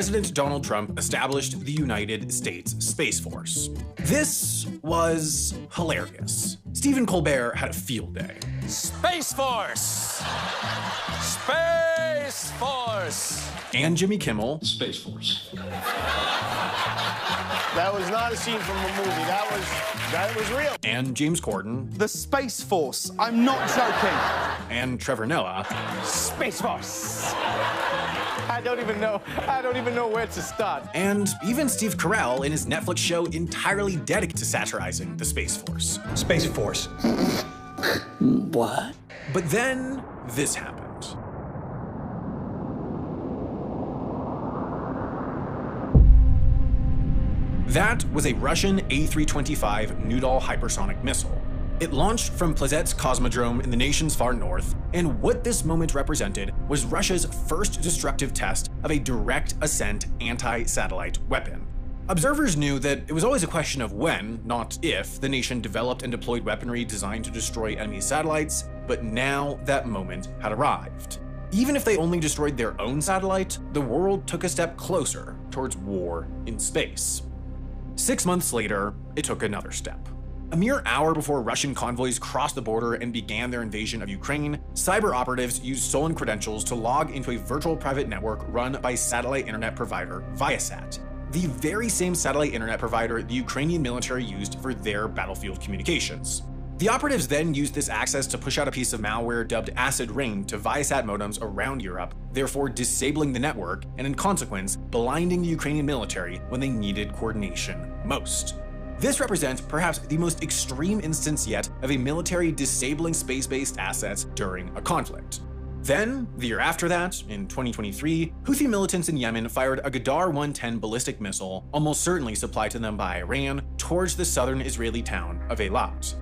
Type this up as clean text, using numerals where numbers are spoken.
President Donald Trump established the United States Space Force. This was hilarious. Stephen Colbert had a field day. Space Force! Space Force! And Jimmy Kimmel. Space Force. That was not a scene from a movie. That was real. And James Corden. The Space Force. I'm not joking. And Trevor Noah. Space Force. I don't even know where to start. And even Steve Carell in his Netflix show entirely dedicated to satirizing the Space Force. Space Force. What? But then this happened. That was a Russian A325 Noodle hypersonic missile. It launched from Plesetsk Cosmodrome in the nation's far north, and what this moment represented was Russia's first destructive test of a direct ascent anti-satellite weapon. Observers knew that it was always a question of when, not if, the nation developed and deployed weaponry designed to destroy enemy satellites, but now that moment had arrived. Even if they only destroyed their own satellite, the world took a step closer towards war in space. 6 months later, it took another step. A mere hour before Russian convoys crossed the border and began their invasion of Ukraine, cyber operatives used stolen credentials to log into a virtual private network run by satellite internet provider Viasat, the very same satellite internet provider the Ukrainian military used for their battlefield communications. The operatives then used this access to push out a piece of malware dubbed Acid Rain to Viasat modems around Europe, therefore disabling the network and in consequence blinding the Ukrainian military when they needed coordination most. This represents perhaps the most extreme instance yet of a military disabling space-based assets during a conflict. Then, the year after that, in 2023, Houthi militants in Yemen fired a Ghadar 110 ballistic missile, almost certainly supplied to them by Iran, towards the southern Israeli town of Eilat.